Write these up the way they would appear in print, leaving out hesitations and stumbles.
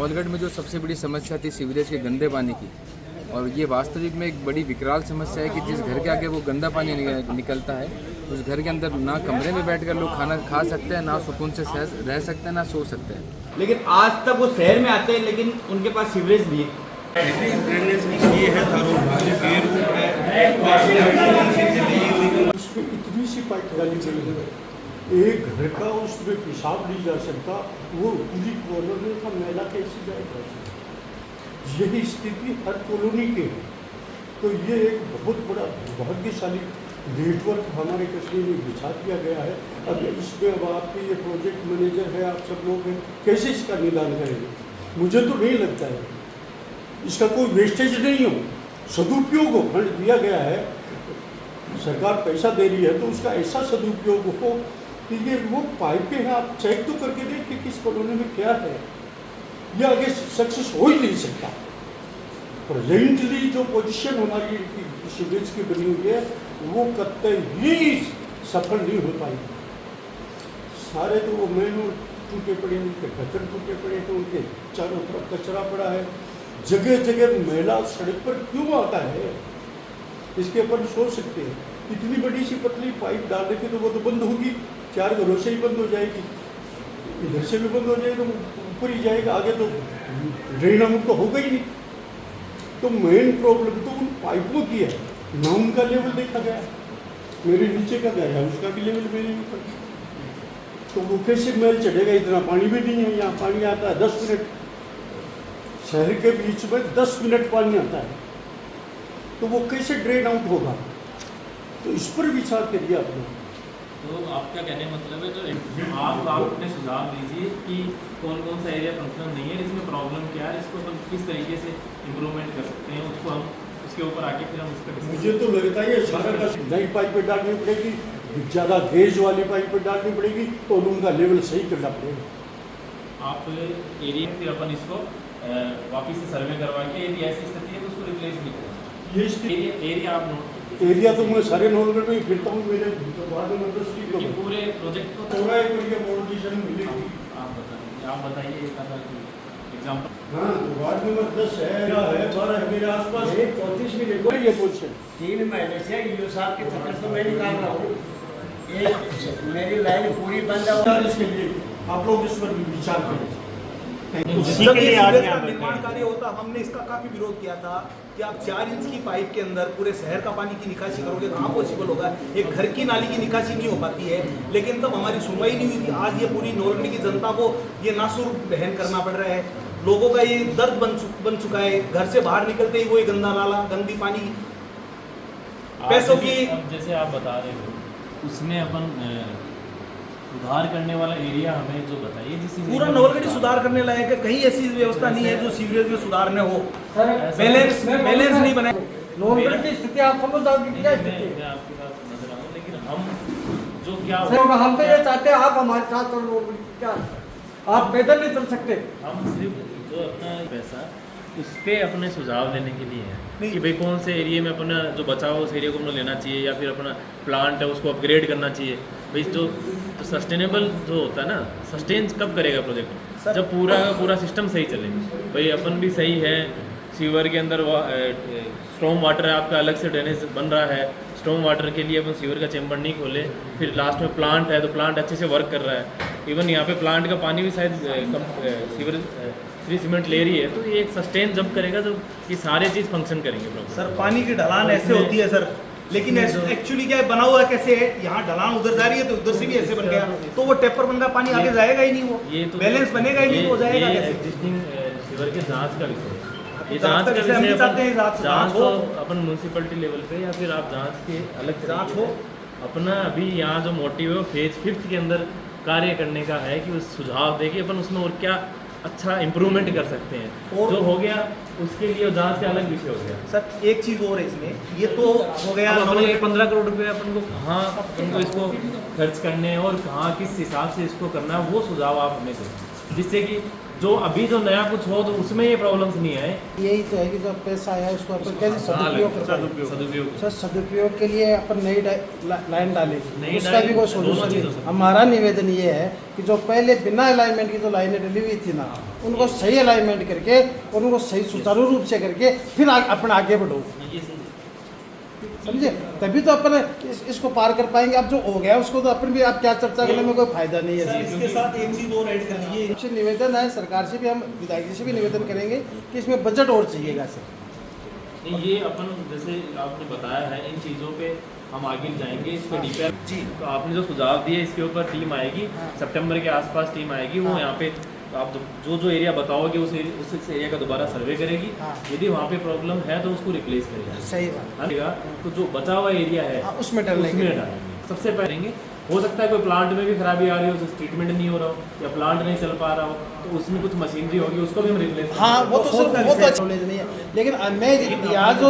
नवलगढ़ में जो सबसे बड़ी समस्या थी सीवरेज के गंदे पानी की, और ये वास्तविक में एक बड़ी विकराल समस्या है कि जिस घर के आगे वो गंदा पानी निकलता है, उस घर के अंदर ना कमरे में बैठकर लोग खाना खा सकते हैं, ना सुकून से रह सकते हैं, ना सो सकते हैं। लेकिन आज तक वो शहर में आते हैं, लेकिन उनके पास सीवरेज नहीं है। उसमें इतनी सी पाइप डाली गई है, एक घर का उसमें पेशाब नहीं जा सकता, वो पूरी कॉलोनी का मैला कैसे जाएगा? यही स्थिति हर कॉलोनी की है। तो ये एक बहुत बड़ा भाग्यशाली नेटवर्क हमारे कश्मीर में बिछा दिया गया है। अब इसमें अब आपके ये प्रोजेक्ट मैनेजर है, आप सब लोग हैं, कैसे इसका निदान करेंगे? मुझे तो नहीं लगता है इसका कोई वेस्टेज नहीं हो, सदुपयोग हो। फंड दिया गया है, सरकार पैसा दे रही है, तो उसका ऐसा सदुपयोग हो कि ये वो पाइपें हैं, आप चेक तो करके देखिए किस कॉलोनी में क्या है। ये आगे सक्सेस हो ही नहीं सकता। प्रेजेंटली जो पोजीशन हमारी सीवरेज की बनी हुई है, वो कतई ही सफल नहीं हो पाएगी। सारे तो वो मेनू टूटे पड़े, उनके ढक्कन टूटे पड़े, तो उनके चारों तरफ कचरा पड़ा है, जगह जगह मैला सड़क पर क्यों आता है? इसके ऊपर सोच सकते हैं। इतनी बड़ी सी पतली पाइप डाल रखी तो वो तो बंद होगी, 4 घरों से ही बंद हो जाएगी, इधर से भी बंद हो जाएगी, तो ऊपर ही जाएगा, आगे तो ड्रेन मुक्त तो होगा ही नहीं। तो मेन प्रॉब्लम तो उन पाइपों की है, ना उनका लेवल देखा गया। मेरे नीचे का गया है, उसका भी लेवल मेरे ऊपर, तो वो कैसे मैल चढ़ेगा? इतना पानी भी नहीं है। यहाँ पानी आता है 10 मिनट, शहर के बीच में 10 मिनट पानी आता है, तो वो कैसे ड्रेन आउट होगा? तो इस पर विचार करिए आप लोग। तो आपका कहने मतलब है जो आप अपने सुझाव दीजिए कि कौन कौन सा एरिया फंक्शनल नहीं है, इसमें प्रॉब्लम क्या है, इसको हम किस तरीके से इम्प्रूवमेंट कर सकते हैं, उसको हम उसके ऊपर आके फिर हम उस पर। मुझे तो लगता है ये सारा का नई पाइपें डालनी पड़ेगी, ज़्यादा गेज वाली पाइपें डालनी पड़ेगी, तो उनका लेवल सही करना पड़ेगा। आप एरिया फिर अपन इसको वापस से सर्वे करवा के यदि ऐसी स्थिति है तो उसको रिप्लेस भी करें। ये एरिया आप नोट एरिया तो मैं सारे नवलगढ़ में फिरता हूँ, मेरे वार्ड नंबर 10 की क्योंकि पूरे प्रोजेक्ट को थोड़ा एक एरिया मोडिफिकेशन मिलेगी। आप बताइए एक एग्जाम्पल। हाँ, वार्ड नंबर 10 है, 12 है मेरे आसपास, 34 में देखो ये पोजीशन 3 महीने से ईओ साहब के चक्कर से मैं निकाल रहा हूँ, मेरी लाइन पूरी बंद है। इसके लिए आप लोग इस पर भी विचार करें। जब ये सीवरेज का निर्माण कार्य होता, हमने इसका काफी विरोध किया था कि आप 4 इंच की पाइप के अंदर पूरे शहर का पानी की निकासी करोगे, कहाँ पॉसिबल होगा? एक घर की नाली की निकासी नहीं हो पाती है। लेकिन तब हमारी सुनवाई नहीं हुई थी। आज ये पूरी नवलगढ़ की जनता को ये नासुर बहन करना पड़ रहा है। लोगों का ये दर्द बन चुका है। घर से बाहर निकलते ही वही गंदा नाला, गंदी पानी, पैसों की। जैसे आप बता रहे हो उसमें अपन सुधार करने वाला एरिया हमें जो बताइए, जिस पूरा नवलगढ़ सुधार करने लायक है। कहीं ऐसी व्यवस्था नहीं है जो सीवरेज में सुधार न हो, बैलेंस नहीं बना। नवलगढ़ की स्थिति आप समझ जाओगे क्या स्थिति? मैं आपकी बात समझ रहा हूँ, लेकिन हम जो क्या हम तो ये चाहते हैं आप हमारे साथ चलो, क्या आप पैदल नहीं चल सकते? हम सिर्फ जो अपना पैसा उस पर अपने सुझाव लेने के लिए है कि भाई कौन से एरिया में अपना जो बचा हो उस एरिया को अपना लेना चाहिए, या फिर अपना प्लांट है उसको अपग्रेड करना चाहिए। भाई जो तो सस्टेनेबल जो होता है ना, सस्टेन कब करेगा प्रोजेक्ट? जब पूरा का पूरा सिस्टम सही चले। भाई अपन भी सही है, सीवर के अंदर स्टॉर्म वाटर है, आपका अलग से ड्रेनेज बन रहा है, स्टॉर्म वाटर के लिए अपन सीवर का चैम्बर नहीं खोले, फिर लास्ट में प्लांट है तो प्लांट अच्छे से वर्क कर रहा है। इवन यहाँ पे प्लांट का पानी भी शायद सीवर फ्री सीमेंट ले रही है, तो ये एक सस्टेन जब करेगा जब ये सारे चीज़ फंक्शन करेंगे। सर पानी की ढलान ऐसे होती है सर, लेकिन एक्चुअली क्या है, बना हुआ कैसे है? यहाँ ढलान उधर जा रही है तो उधर से भी ऐसे बन गया, तो वो टेपर बन रहा, पानी आगे जाएगा ही नहीं, वो ये तो बैलेंस बनेगा ही नहीं, वो जाएगा कैसे? एग्जिस्टिंग सीवर के जांच का विषय, ये जांच जांच का का विषय चाहते हैं। जांच हो अपन म्यूनसिपलिटी लेवल पे, या फिर आप जांच के अलग जांच हो। अपना अभी यहाँ जो मोटिव है वो फेज 5 के अंदर कार्य करने का है कि उस सुझाव दे के अपन उसमें और क्या अच्छा इम्प्रूवमेंट कर सकते हैं। और जो हो गया उसके लिए जांच का अलग विषय हो गया। सर एक चीज़ और है इसमें, ये तो हो गया अपने 15 करोड़ रुपये अपन को कहाँ अपन को इसको खर्च करने हैं और कहाँ किस हिसाब से इसको करना है, वो सुझाव आप हमें दें, जिससे कि जो अभी जो नया कुछ हो तो उसमें ये प्रॉब्लम्स नहीं आए। यही तो है कि जो पैसा आया उसको अपन कैसे सदुपयोग कर पाए। सदुपयोग सर सदुपयोग के लिए अपन नई लाइन डालेंगे, नई उसका लाइन भी कोई दोनों सोल्यूशन चीज़ हो नहीं। सकती है। हमारा निवेदन ये है कि जो पहले बिना अलाइनमेंट की जो लाइनें डली हुई थी ना, उनको सही अलाइनमेंट करके और उनको सही सुचारू रूप से करके फिर अपन आगे बढ़ो, ये सही। समझे, तभी तो अपन इसको पार कर पाएंगे। अब जो हो गया उसको तो अपन भी आप क्या चर्चा करने में कोई फायदा नहीं है। इसके साथ एक चीज़ और ऐड कर लीजिए। हमसे निवेदन है, सरकार से भी हम विधायक जी से भी निवेदन करेंगे कि इसमें बजट और चाहिएगा सर। नहीं, ये अपन जैसे आपने बताया है इन चीज़ों पे हम आगे जाएंगे, इस पे डीपीआर जी तो आपने जो सुझाव दिए इसके ऊपर टीम आएगी, सितंबर के आसपास टीम आएगी, वो यहाँ पे आप जो एरिया बताओगे उस एरिया का दोबारा सर्वे करेगी। यदि वहाँ पे प्रॉब्लम है तो उसको रिप्लेस करेगा। सही बात है। तो जो बचा हुआ एरिया है उसमें डालेंगे। सबसे पहले हो सकता है कोई प्लांट में भी खराबी आ रही हो, ट्रीटमेंट नहीं हो रहा हो या प्लांट नहीं चल पा रहा हो, तो उसमें कुछ मशीनरी होगी, उसको भी हम रिप्लेस हाँ वो तो सर वो तो अच्छा नहीं है। लेकिन मैं यहाँ जो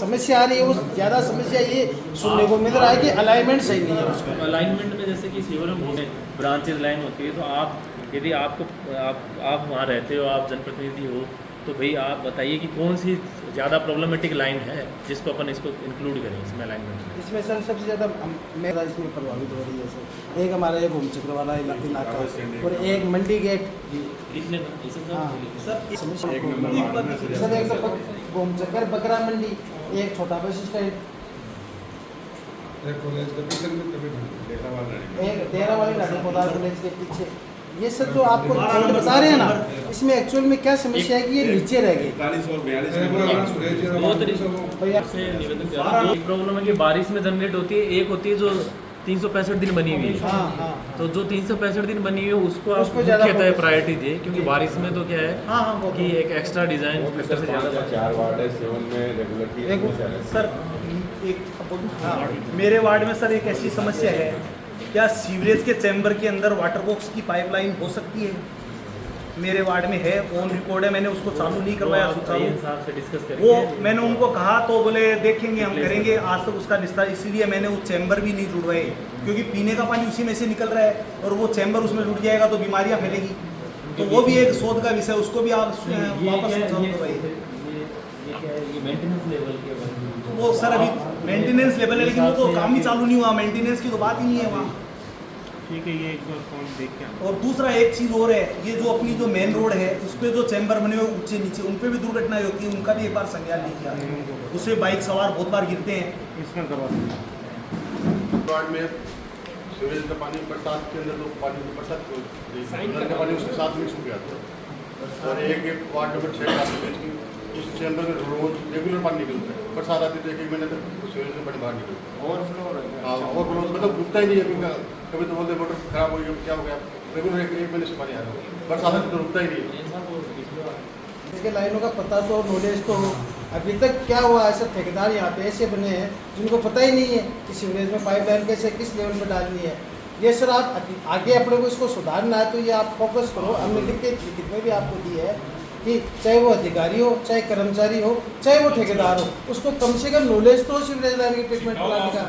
समस्या आ रही है वो ज़्यादा समस्या ये सुनने को मिल रहा है कि अलाइनमेंट सही नहीं है उसका। अलाइनमेंट में जैसे कि सीवर में बहुत ब्रांचेज लाइन होती है, तो आप यदि आप वहाँ रहते हो, आप जनप्रतिनिधि हो, तो भाई आप बताइए कि कौन सी ज़्यादा प्रॉब्लमेटिक लाइन है जिसको अपन इसको इंक्लूड करें इसमें अलाइनमेंट में। इसमें सर सबसे ज़्यादा मेरा इसमें प्रभावित हो रही है सर, एक हमारा एक घूम चक्र वाला इलाका और एक मंडी गेट। लिखने सर एक तो घूम चक्कर बकरा मंडी, एक छोटा बस स्टैंड, एक डेरा वाली नाटी पौधार कॉलेज के पीछे। ये सब जो आपको पॉइंट बता रहे हैं ना, इसमें एक्चुअल में क्या समस्या है कि ये नीचे रह गई। एक प्रॉब्लम है कि बारिश में जनरेट होती है, एक होती है जो 365 दिन बनी हुई है। हाँ। तो जो 365 दिन बनी हुई है उसको आप उसको ज़्यादा मुख्यतः प्रायोरिटी दिए, क्योंकि बारिश में तो क्या है कि एक एक्स्ट्रा डिजाइन फैक्टर से ज़्यादा 4 वार्ड है, 7 में रेगुलर सर एक मेरे वार्ड में सर एक ऐसी समस्या है, क्या सीवरेज के चैम्बर के अंदर वाटर बॉक्स की पाइपलाइन हो सकती है? मेरे वार्ड में है, ऑन रिकॉर्ड है, मैंने उसको चालू नहीं करवाया सुचारू। से डिस्कस करेंगे। वो मैंने उनको कहा तो बोले देखेंगे हम करेंगे, आज तक उसका निस्तार, इसीलिए मैंने वो चैम्बर भी नहीं जुड़वाए, क्योंकि पीने का पानी उसी में से निकल रहा है और वो चैम्बर उसमें जुड़ जाएगा तो बीमारियाँ फैलेगी। तो वो भी एक शोध का विषय, उसको भी आप वापस सुचारू करवाइए। मेंटेनेंस लेवल के वो सर अभी मेंटेनेंस लेवल है, लेकिन वो तो काम ही चालू नहीं हुआ, मेंटेनेंस की तो बात ही नहीं है वहाँ। ठीक है, ये एक बार पॉइंट देख के और दूसरा एक चीज़ और है, ये जो अपनी जो मेन रोड है उस पर जो चैम्बर बने हुए ऊंचे नीचे, उन पर भी दुर्घटनाएं होती है, उनका भी एक बार संज्ञान लीजिए। उससे बाइक सवार बहुत बार गिरते हैं। इसमें करवा वार्ड में सीवरेज का पानी बरसात के अंदर तो पानी बरसात का पानी उसके साथ मिक्स हो गया था। और एक वार्ड नंबर 6 उस चैम्बर में रोज रेगुलर पानी निकलता है, बरसात आती है तो 1 महीने तक सीवरेज में पानी बाहर निकलता है। ओवरफ्लो मतलब रुकता ही नहीं है, कभी तो बोलते मोटर खराब हो गई, क्या हो गया, रेगुलर 1 महीने से पानी आ रहा है, बरसात आती तो रुकता ही नहीं है। इसके लाइनों का पता तो नॉलेज तो हो। अभी तक क्या हुआ, ऐसे ठेकेदार यहाँ पे ऐसे बने हैं जिनको पता ही नहीं है कि सीवरेज में पाइपलाइन कैसे किस लेवल पर डालनी है। ये सर आप आगे अपने को इसको सुधारना है तो ये आप फोकस करो। हमने लिखित में भी आपको दी है कि चाहे वो अधिकारी हो, चाहे कर्मचारी हो, चाहे वो ठेकेदार हो, उसको कम से कम नॉलेज तो सीवरेज लाइन के ट्रीटमेंट प्लांट का।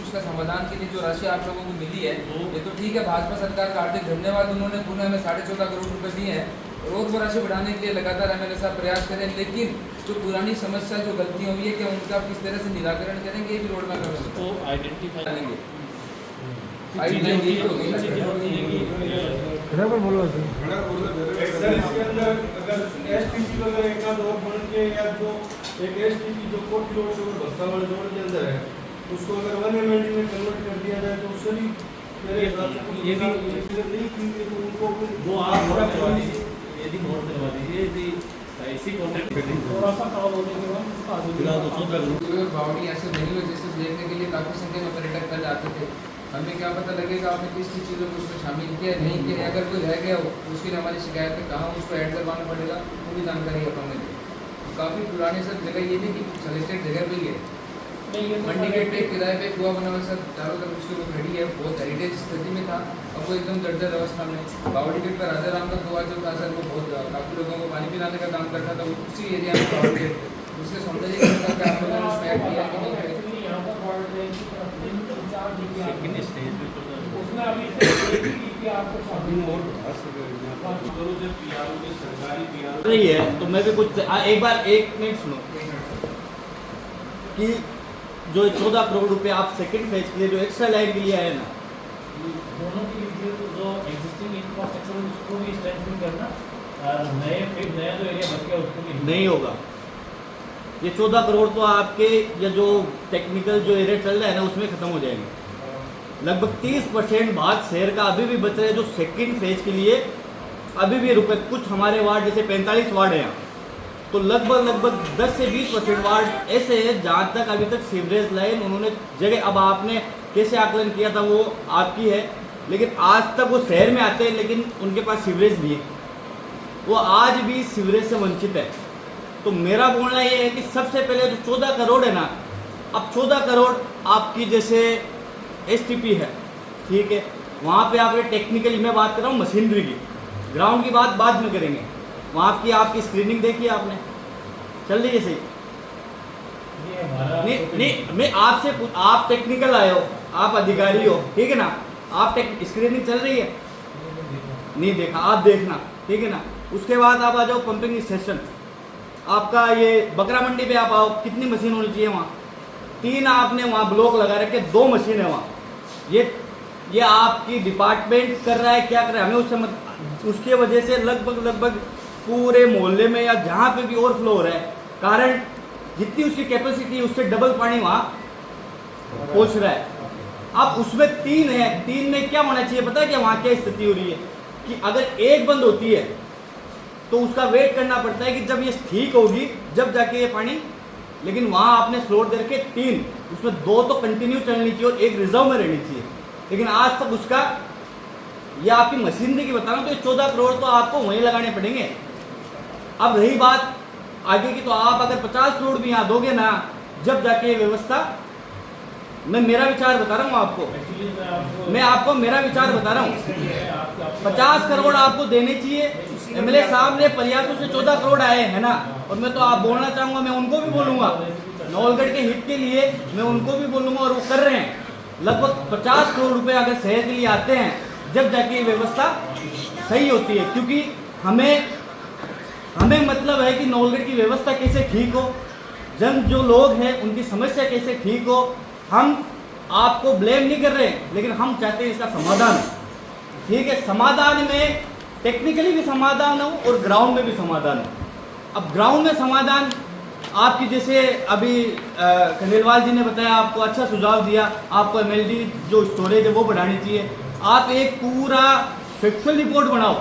उसका समाधान के लिए जो राशि आप लोगों को मिली है, ये तो ठीक है, भाजपा सरकार का हार्दिक धन्यवाद, उन्होंने पुनः हमें 14.5 करोड़ रुपए दिए हैं और वो राशि बढ़ाने के लिए लगातार एमएलए साहब प्रयास करें। लेकिन जो पुरानी समस्या जो गलतियाँ हुई है, क्या उनका आप किस तरह से निराकरण करेंगे, ये भी रोड मैप में तो आइडेंटिफाई करेंगे। इसके अंदर अगर एसटीपी वगैरह एक आध और बन के, या जो एक एसटीपी जो कोटी रोड से भक्तावल जोड़ के अंदर है उसको अगर 1 MLD में कन्वर्ट कर दिया जाए तो उससे भी मेरे हिसाब से ये भी नहीं की तो उनको वो आप थोड़ा करवा दीजिए, यदि नोट करवा दीजिए, यदि ऐसी कॉन्ट्रैक्ट थोड़ा सा काम होने के बाद बावड़ी ऐसे बनी हुई जैसे देखने के लिए काफ़ी संख्या में पर्यटक कल आते थे। हमें क्या पता लगेगा आपने किस किस चीज़ों को उसमें शामिल किया नहीं किया, अगर कोई रह गया हो उसके लिए हमारी शिकायत है, कहाँ उसको ऐड करवाना पड़ेगा, वो भी जानकारी अपन में दें। काफ़ी पुरानी सब जगह ये नहीं कि सलेक्टेड जगह पे ही है, मंडी गेट पे किराए पे कुआ बना हुआ सर, चारों तरफ उसके ऊपर खड़ी है, बहुत हेरिटेज स्थिति में था, अब वो एकदम जर्जर अवस्था में। बावड़ी गेट पर राजा राम का कुआ जो था सर, वो बहुत काफ़ी लोगों को पानी पिलाने का काम करता था, वो उसी एरिया में बावड़ी गेट, उसके सौंदर्य आप लोगों ने उसमें ऐड किया कि नहीं किया? सेकंड स्टेज में तो उसमें अभी रही है तो मैं भी कुछ एक बार 1 मिनट सुनो कि जो 14 करोड़ रुपए आप सेकंड फेज के लिए जो एक्स्ट्रा लाइन के लिए आए ना, दोनों के लिए जो एग्जिस्टिंग इंफ्रास्ट्रक्चर उसको भी स्ट्रेंथन करना और नया जो एरिया बच गया उसको भी नहीं होगा। ये 14 करोड़ तो आपके या जो टेक्निकल जो एरिया चल रहा है ना उसमें खत्म हो जाएंगे। लगभग 30% भाग शहर का अभी भी बच रहा है जो सेकंड फेज के लिए अभी भी रुपए, कुछ हमारे वार्ड जैसे 45 वार्ड हैं तो लगभग 10 से 20% वार्ड ऐसे हैं जहाँ तक अभी तक सीवरेज लाइन उन्होंने जगह, अब आपने कैसे आकलन किया था वो आपकी है, लेकिन आज तक वो शहर में आते हैं लेकिन उनके पास सीवरेज नहीं है, वो आज भी सीवरेज से वंचित है। तो मेरा बोलना ये है कि सबसे पहले जो 14 करोड़ है ना, अब 14 करोड़ आपकी जैसे STP है, ठीक है, वहाँ पे आप टेक्निकली मैं बात कर रहा हूँ मशीनरी की, ग्राउंड की बात बाद में करेंगे। वहाँ की आपकी स्क्रीनिंग देखी आपने, चल रही है सही? नहीं मैं आपसे आप टेक्निकल आए हो, आप अधिकारी हो, ठीक है ना, आप स्क्रीनिंग चल रही है? नहीं देखा, आप देखना, ठीक है ना। उसके बाद आप आ जाओ पंपिंग स्टेशन, आपका ये बकरा मंडी पे आप आओ, कितनी मशीन होनी चाहिए वहाँ? 3 आपने वहाँ ब्लॉक लगा रखे, 2 मशीन है वहाँ। ये आपकी डिपार्टमेंट कर रहा है, क्या कर रहा है हमें उससे उसके वजह से लगभग पूरे मोहल्ले में या जहाँ पे भी ओवरफ्लो हो रहा है, कारण जितनी उसकी कैपेसिटी है उससे डबल पानी वहाँ पहुँच रहा है। अब उसमें 3 है, 3 में क्या होना चाहिए पता है क्या वहाँ क्या स्थिति हो रही है कि अगर एक बंद होती है तो उसका वेट करना पड़ता है कि जब ये ठीक होगी जब जाके ये पानी, लेकिन वहाँ आपने स्लोट दे रखे 3, उसमें 2 तो कंटिन्यू चलनी चाहिए और 1 रिजर्व में रहनी चाहिए, लेकिन आज तक उसका, ये आपकी मशीनरी की बता रहा हूँ, तो ये 14 करोड़ तो आपको वहीं लगाने पड़ेंगे। अब रही बात आगे की, तो आप अगर 50 करोड़ भी यहाँ दोगे ना, जब जाके ये व्यवस्था, मैं मेरा विचार बता रहा हूँ आपको, मैं आपको मेरा विचार बता रहा हूँ, 50 करोड़ आपको देने चाहिए। MLA साहब ने प्रयासों से 14 करोड़ आए हैं ना, और मैं तो आप बोलना चाहूँगा, मैं उनको भी बोलूँगा, नवलगढ़ के हित के लिए मैं उनको भी बोलूँगा, और वो कर रहे हैं। लगभग 50 करोड़ रुपए अगर शहर के लिए आते हैं, जब जाके ये व्यवस्था सही होती है, क्योंकि हमें मतलब है कि नवलगढ़ की व्यवस्था कैसे ठीक हो, जो लोग हैं उनकी समस्या कैसे ठीक हो। हम आपको ब्लेम नहीं कर रहे, लेकिन हम चाहते हैं इसका समाधान, ठीक है, समाधान में टेक्निकली भी समाधान हो और ग्राउंड में भी समाधान हो। अब ग्राउंड में समाधान आपकी, जैसे अभी खंडेलवाल जी ने बताया, आपको अच्छा सुझाव दिया, आपको MLD जो स्टोरेज है वो बढ़ानी चाहिए। आप एक पूरा फैक्चुअल रिपोर्ट बनाओ,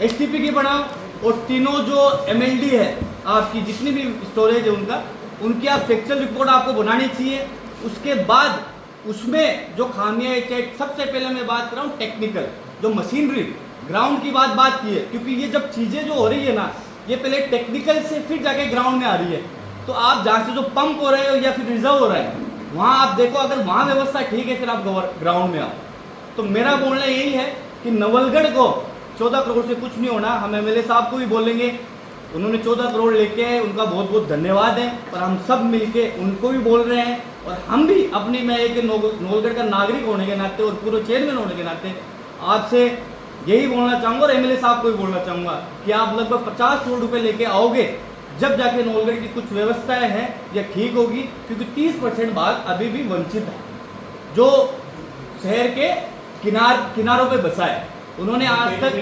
STP की बनाओ, और तीनों जो MLD है आपकी जितनी भी स्टोरेज है उनकी आप फैक्चुअल रिपोर्ट आपको बनानी चाहिए। उसके बाद उसमें जो खामियां, सबसे पहले मैं बात कर रहा हूँ टेक्निकल, जो मशीनरी ग्राउंड की बात की है, क्योंकि ये जब चीज़ें जो हो रही है ना, ये पहले टेक्निकल से फिर जाके ग्राउंड में आ रही है। तो आप जहाँ से जो पंप हो रहे हो या फिर रिजर्व हो रहा है, वहाँ आप देखो, अगर वहाँ व्यवस्था ठीक है फिर आप ग्राउंड में आओ। तो मेरा बोलना यही है कि नवलगढ़ को 14 करोड़ से कुछ नहीं होना। हम MLA साहब को भी बोलेंगे, उन्होंने 14 करोड़ लेके आए, उनका बहुत बहुत धन्यवाद है, और हम सब मिलके उनको भी बोल रहे हैं, और हम भी अपनी, मैं एक नवलगढ़ का नागरिक होने के नाते और पूरे चेयरमैन होने के नाते आपसे यही बोलना चाहूँगा, और MLA साहब को भी बोलना चाहूँगा कि आप लगभग 50 करोड़ रुपए लेके आओगे, जब जाके नवलगढ़ की कुछ व्यवस्थाएं हैं या ठीक होगी, क्योंकि 30% भाग अभी भी वंचित है, जो शहर के किनारों पे बसा है। उन्होंने आज तक,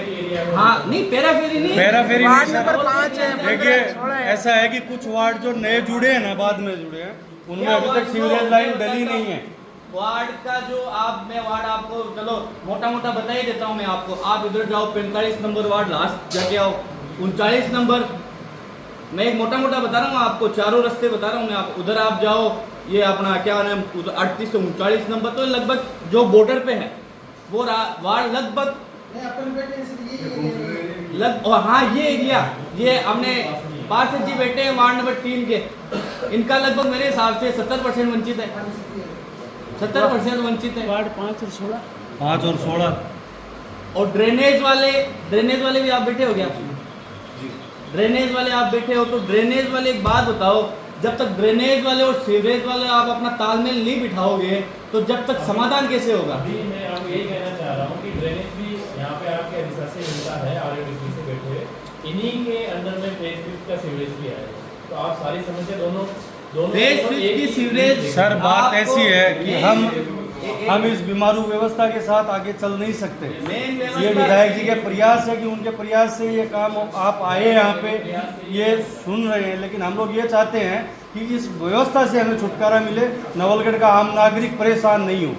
हाँ नहीं पैराफेरी नहीं, वार्ड नंबर 5 है। देखिए ऐसा है कि कुछ वार्ड जो नए जुड़े हैं ना, बाद में जुड़े हैं, उनमें अभी तक सीवरेज लाइन डली नहीं है। वार्ड का जो मैं वार्ड आपको चलो मोटा बता ही देता हूँ मैं आपको। आप इधर जाओ, 45 नंबर वार्ड लास्ट जाके आओ, 39 नंबर, मैं एक मोटा बता रहा हूँ आपको, चारों रास्ते बता रहा हूँ मैं आपको। उधर आप जाओ, ये अपना क्या नाम, 38 से 39 नंबर, तो लगभग जो बॉर्डर पे है वो वार्ड लगभग और हाँ ये एरिया, ये हमने पार्षद जी बैठे हैं वार्ड नंबर 3 के, इनका लगभग मेरे हिसाब से 70% वंचित है, 70% वंचित है। वार्ड 5 और 16 और ड्रेनेज वाले भी आप बैठे हो क्या? ड्रेनेज वाले आप बैठे हो, तो ड्रेनेज वाले एक बात बताओ, जब तक ड्रेनेज वाले और सीवरेज वाले आप अपना तालमेल नहीं बिठाओगे, तो जब तक समाधान कैसे होगा? अभी मैं आपको यही कहना चाह रहा हूँ कि ड्रेनेज भी यहाँ पे आपके अधिसा से मिलता है, RUDP से बैठे हुए, इन्हीं के अंडर में फेज 5 का सीवरेज भी आया है। तो आप सारी समस्या दोनों फेज 5 की सीवरेज सर बात ऐसी है कि हम इस बीमारू व्यवस्था के साथ आगे चल नहीं सकते। ये विधायक जी के प्रयास है कि उनके प्रयास से ये काम आप आए यहाँ पे ये सुन रहे हैं, लेकिन हम लोग ये चाहते हैं कि इस व्यवस्था से हमें छुटकारा मिले, नवलगढ़ का आम नागरिक परेशान नहीं हो।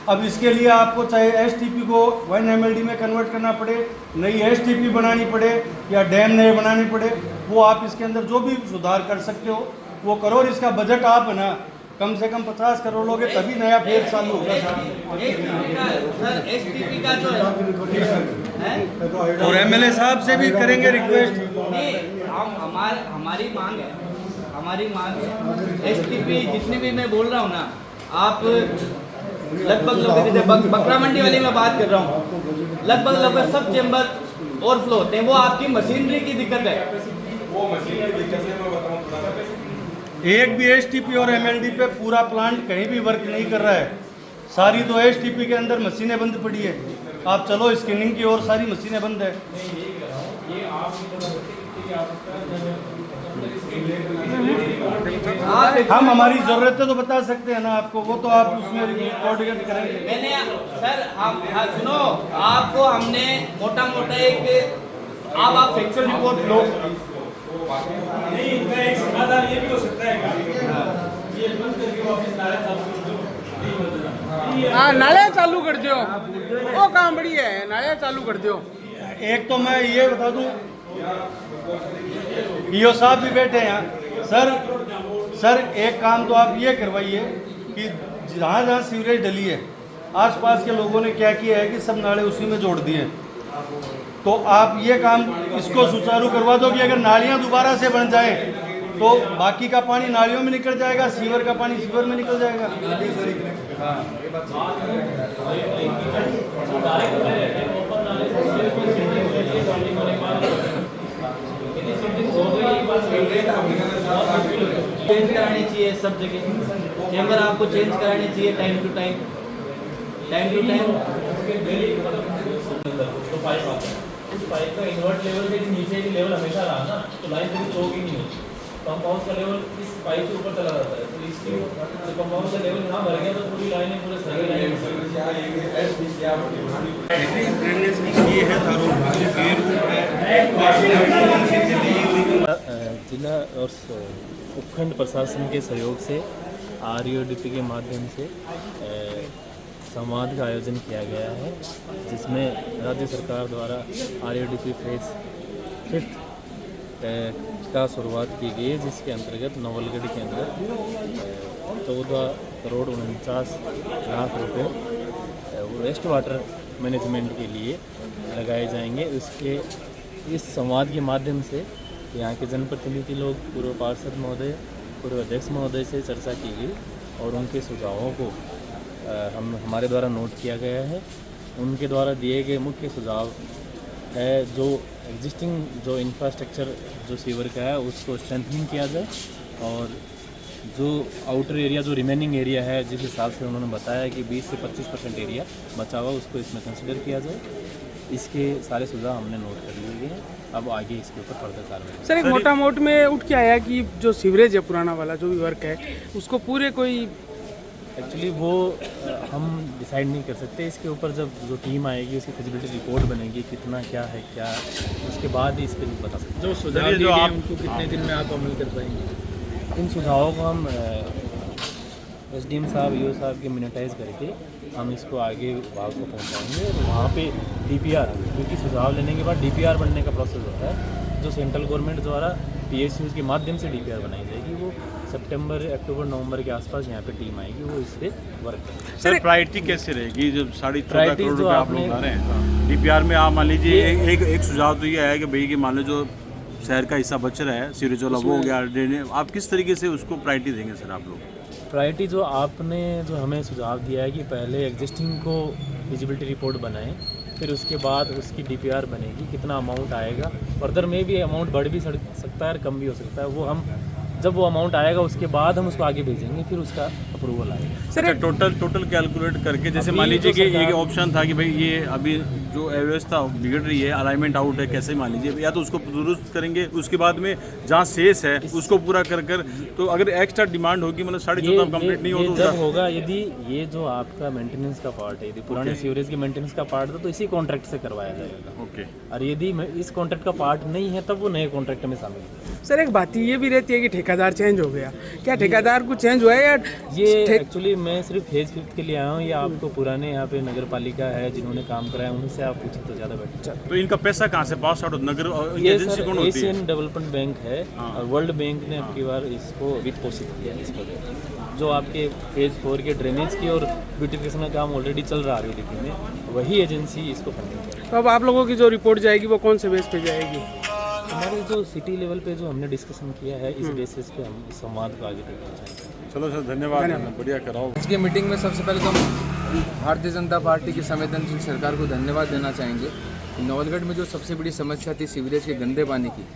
अब इसके लिए आपको चाहे STP को 1 MLD में कन्वर्ट करना पड़े, नई STP बनानी पड़े या डैम नए बनाने पड़े, वो आप इसके अंदर जो भी सुधार कर सकते हो वो करो। और इसका बजट आप है ना कम से कम 50 करोड़ लोगे तभी नया फेज चालू होगा सर। STP का जो है और MLA साहब से भी करेंगे रिक्वेस्ट। नहीं, हमारी मांग है STP जितनी भी मैं बोल रहा हूँ ना, आप लगभग जैसे बकरा मंडी वाली मैं बात कर रहा हूँ, लगभग सब चेंबर ओवरफ्लो होते हैं। वो आपकी मशीनरी की दिक्कत है। वो मशीनरी की दिक्कत है, मैं बताऊँ एक भी STP और MLD पे पूरा प्लांट कहीं भी वर्क नहीं कर रहा है। सारी तो STP के अंदर मशीनें बंद पड़ी है। आप चलो स्कैनिंग की और सारी मशीनें बंद है। हम हमारी ज़रूरतें तो बता सकते हैं ना आपको, वो तो आप उसमें कोऑर्डिनेट करेंगे। मैंने सर आप सुनो, आपको हमने मोटा एक आप फैक्चुअल रिपोर्ट लो। नहीं, इनका एक समाधान ये भी हो सकता है कि ये बंद करके वापस नाले चालू कर दो, वो काम बढ़िया है, नाले चालू कर दो। एक तो मैं ये बता दूं, EO साहब भी बैठे हैं यहाँ। सर एक काम तो आप ये करवाइए कि जहाँ जहाँ सीवरेज डली है आसपास के लोगों ने क्या किया है कि सब नाले उसी में जोड़ दिए। तो आप ये काम इसको सुचारू करवा दो कि अगर नालियाँ दोबारा से बन जाएं तो बाकी का पानी नालियों में निकल जाएगा, सीवर का पानी सीवर में निकल जाएगा। चेंज करानी चाहिए सब जगह, चेंबर आपको चेंज करानी चाहिए टाइम टू टाइम। तो पाइप आता है, उस पाइप का इन्वर्ट लेवल से नीचे की लेवल हमेशा रहा ना, तो लाइन कभी चौक ही नहीं होती। कंपाउंड का लेवल इस पाइप से ऊपर चला जाता है, तो इसलिए तो कंपाउंड का लेवल यहाँ भर गया तो पूरी लाइनें पूरे सही लाइन जिला और उपखंड प्रशासन के सहयोग से RUDP के माध्यम से संवाद का आयोजन किया गया है, जिसमें राज्य सरकार द्वारा RUDP फेज 5 का शुरुआत की गई है, जिसके अंतर्गत नवलगढ़ के अंदर 14 करोड़ 49 लाख रुपए वेस्ट वाटर मैनेजमेंट के लिए लगाए जाएंगे। उसके इस संवाद के माध्यम से यहाँ के जनप्रतिनिधि लोग, पूर्व पार्षद महोदय, पूर्व अध्यक्ष महोदय से चर्चा की गई और उनके सुझावों को हमारे द्वारा नोट किया गया है। उनके द्वारा दिए गए मुख्य सुझाव है जो एग्जिस्टिंग जो इंफ्रास्ट्रक्चर जो सीवर का है उसको स्ट्रेंथनिंग किया जाए, और जो आउटर एरिया जो रिमेनिंग एरिया है जिस हिसाब से उन्होंने बताया कि 20 से 25% एरिया बचा हुआ उसको इसमें कंसिडर किया जाए। इसके सारे सुझाव हमने नोट कर लिए गए हैं, अब आगे इसके ऊपर फर्दर कार्रवाई। सर एक मोटा मोट में उठ के आया कि जो सीवरेज है पुराना वाला जो भी वर्क है उसको पूरे कोई एक्चुअली वो हम डिसाइड नहीं कर सकते। इसके ऊपर जब जो टीम आएगी उसकी फिजिबिलिटी रिपोर्ट बनेगी, कितना क्या है क्या, उसके बाद ही इस पर बता सकते। जो सुझाव दिए गए उनको कितने दिन में आप अमल कर पाएंगे? इन सुझावों को हम SDM साहब EO साहब के मिनिटाइज करके हम इसको आगे विभाग को पहुंचाएंगे, और वहाँ पे DPR, क्योंकि सुझाव लेने के बाद DPR बनने का प्रोसेस होता है, जो सेंट्रल गवर्नमेंट द्वारा PSUs के माध्यम से DPR बनाई जाएगी। वो सितंबर, अक्टूबर, नवंबर के आसपास यहाँ पे टीम आएगी, वो इस पर वर्क करेगी। सर प्रायोरिटी कैसे रहेगी जब 14.5 करोड़ रुपये आप लोग ला रहे हैं DPR में? आप मान लीजिए एक सुझाव तो ये है कि भाई कि मान लो जो शहर का हिस्सा बच रहा है सीवरेज वाला वो हो गया, आप किस तरीके से उसको प्रायोरिटी देंगे सर आप लोग? प्रायोरिटी जो आपने जो हमें सुझाव दिया है कि पहले एग्जिस्टिंग को फिजिबिलिटी रिपोर्ट बनाएं, फिर उसके बाद उसकी DPR बनेगी, कितना अमाउंट आएगा, फर्दर में भी अमाउंट बढ़ भी सकता है और कम भी हो सकता है, वो हम जब वो अमाउंट आएगा उसके बाद हम उसको आगे भेजेंगे, फिर उसका अप्रूवल आएगा। सर टोटल कैलकुलेट करके, जैसे मान लीजिए कि एक ऑप्शन था कि भाई ये अभी जो अव्यवस्था बिगड़ रही है, अलाइनमेंट आउट है, कैसे मान लीजिए या तो उसको दुरुस्त करेंगे, उसके बाद में जहाँ शेष है उसको पूरा कर तो अगर एक्स्ट्रा डिमांड होगी, मतलब 14.5 कंप्लीट नहीं हो तो जब होगा, यदि ये जो आपका मेंटेनेंस का पार्ट है, यदि पुराने सीवरेज के मेंटेनेंस का पार्ट था तो इसी कॉन्ट्रैक्ट से करवाया जाएगा। ओके। और यदि इस कॉन्ट्रैक्ट का पार्ट नहीं है तब वो नए कॉन्ट्रैक्ट में शामिल है। सर एक बात ये भी रहती है कि ठेकेदार चेंज हो गया, क्या ठेकेदार को चेंज हुआ है या ये एक्चुअली मैं सिर्फ फेज 5 के लिए आया हूँ, या आपको पुराने यहाँ पे नगर पालिका है जिन्होंने काम कराया उनसे आप पूछे तो ज़्यादा बेटर। तो इनका पैसा कहाँ से पास आउट नगर ये एजेंसी कौन होती है? एशियन डेवलपमेंट बैंक है और वर्ल्ड बैंक ने अब की बार इसको वित्त पोषित किया है इस पर। जो आपके फेज 4 के ड्रेनेज की और ब्यूटिफिकेशन का काम ऑलरेडी चल रहा है दिल्ली में, वही एजेंसी इसको फंडिंग करेगी। तो अब आप लोगों की जो रिपोर्ट जाएगी वो कौन से बेस पे जाएगी? हमारे जो सिटी लेवल पे जो हमने डिस्कशन किया है, इस बेसिस पे हम इस संवाद को आगे तक पहुँचाएंगे। चलो सर, धन्यवाद, बढ़िया कराओ। आज की मीटिंग में सबसे पहले तो हम भारतीय जनता पार्टी की संवेदनशील सरकार को धन्यवाद देना चाहेंगे। नवलगढ़ में जो सबसे बड़ी समस्या थी सीवरेज के गंदे पानी की,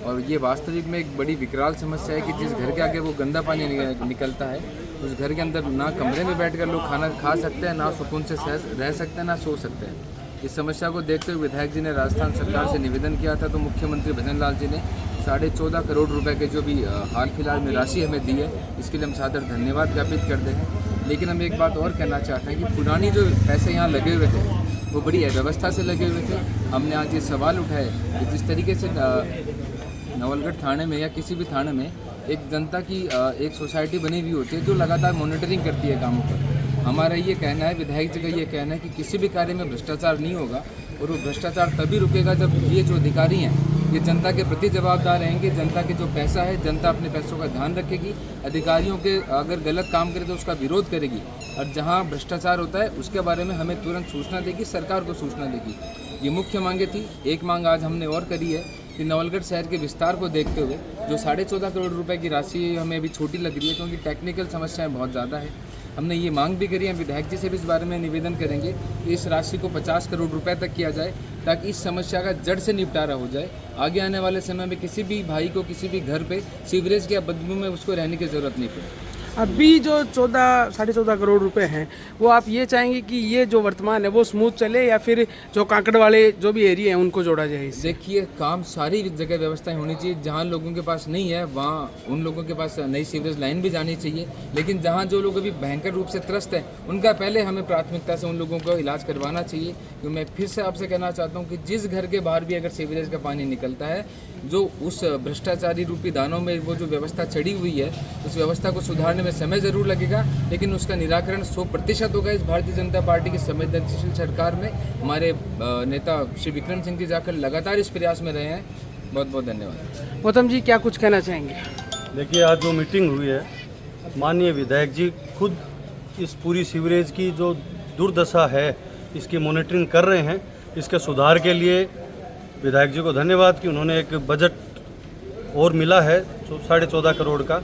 और ये वास्तविक में एक बड़ी विकराल समस्या है कि जिस घर के आगे वो गंदा पानी निकलता है, उस घर के अंदर ना कमरे में बैठकर लोग खाना खा सकते हैं, ना सुकून से रह सकते हैं, ना सो सकते हैं। इस समस्या को देखते हुए विधायक जी ने राजस्थान सरकार से निवेदन किया था, तो मुख्यमंत्री भजन लाल जी ने 14.5 करोड़ रुपए के जो भी हाल फिलहाल में राशि हमें दी है, इसके लिए हम सादर धन्यवाद ज्ञापित करते हैं। लेकिन हम एक बात और कहना चाहते हैं कि पुरानी जो पैसे यहाँ लगे हुए थे वो बड़ी अव्यवस्था से लगे हुए थे। हमने आज ये सवाल उठाए कि जिस तरीके से नवलगढ़ थाने में या किसी भी थाने में एक जनता की एक सोसाइटी बनी हुई होती है जो लगातार मॉनिटरिंग करती है कामों पर। हमारा ये कहना है, विधायक जी का ये कहना है कि किसी भी कार्य में भ्रष्टाचार नहीं होगा, और वो भ्रष्टाचार तभी रुकेगा जब ये जो अधिकारी हैं ये जनता के प्रति जवाबदार रहेंगे। जनता के जो पैसा है, जनता अपने पैसों का ध्यान रखेगी, अधिकारियों के अगर गलत काम करे तो उसका विरोध करेगी, और जहाँ भ्रष्टाचार होता है उसके बारे में हमें तुरंत सूचना देगी, सरकार को सूचना देगी। ये मुख्य मांगे थी। एक मांग आज हमने और करी है कि नवलगढ़ शहर के विस्तार को देखते हुए जो 14.5 करोड़ रुपए की राशि हमें अभी छोटी लग रही है, क्योंकि टेक्निकल समस्याएं बहुत ज़्यादा है। हमने ये मांग भी करी है, विधायक जी से भी इस बारे में निवेदन करेंगे कि इस राशि को 50 करोड़ रुपए तक किया जाए, ताकि इस समस्या का जड़ से निपटारा हो जाए। आगे आने वाले समय में किसी भी भाई को किसी भी घर पे सीवरेज के बदबू में उसको रहने की ज़रूरत नहीं पड़े। अभी जो 14.5 करोड़ रुपए हैं वो आप ये चाहेंगे कि ये जो वर्तमान है वो स्मूथ चले, या फिर जो कांकड़ वाले जो भी एरिया हैं उनको जोड़ा जाए? देखिए, काम सारी जगह व्यवस्थाएं होनी चाहिए। जहां लोगों के पास नहीं है वहां उन लोगों के पास नई सीवरेज लाइन भी जानी चाहिए, लेकिन जहां जो लोग अभी भयंकर रूप से त्रस्त हैं उनका पहले हमें प्राथमिकता से उन लोगों को इलाज करवाना चाहिए। क्योंकि मैं फिर से आपसे कहना चाहता हूँ कि जिस घर के बाहर भी अगर सीवरेज का पानी निकलता है, जो उस भ्रष्टाचारी रूपी दानों में वो जो व्यवस्था चढ़ी हुई है, उस व्यवस्था को सुधारने में समय जरूर लगेगा, लेकिन उसका निराकरण 100% होगा। इस भारतीय जनता पार्टी की संवेदनशील सरकार में हमारे नेता श्री विक्रम सिंह जी जाकर लगातार इस प्रयास में रहे हैं। बहुत बहुत धन्यवाद। गौतम जी, क्या कुछ कहना चाहेंगे? देखिए, आज जो मीटिंग हुई है, माननीय विधायक जी खुद इस पूरी सीवरेज की जो दुर्दशा है इसकी मॉनिटरिंग कर रहे हैं। इसके सुधार के लिए विधायक जी को धन्यवाद कि उन्होंने एक बजट और मिला है 14.5 करोड़ का।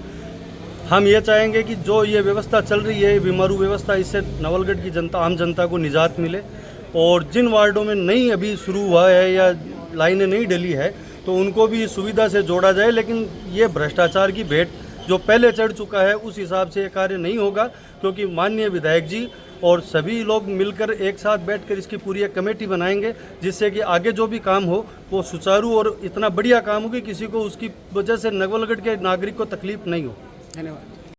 हम ये चाहेंगे कि जो ये व्यवस्था चल रही है, बीमारू व्यवस्था, इससे नवलगढ़ की जनता, आम जनता को निजात मिले, और जिन वार्डों में नहीं अभी शुरू हुआ है या लाइनें नहीं डली है तो उनको भी सुविधा से जोड़ा जाए। लेकिन ये भ्रष्टाचार की भेंट जो पहले चढ़ चुका है उस हिसाब से ये कार्य नहीं होगा, क्योंकि माननीय विधायक जी और सभी लोग मिलकर एक साथ बैठकर इसकी पूरी एक कमेटी बनाएंगे, जिससे कि आगे जो भी काम हो वो सुचारू और इतना बढ़िया काम हो कि किसी को उसकी वजह से नवलगढ़ के नागरिक को तकलीफ नहीं हो। धन्यवाद।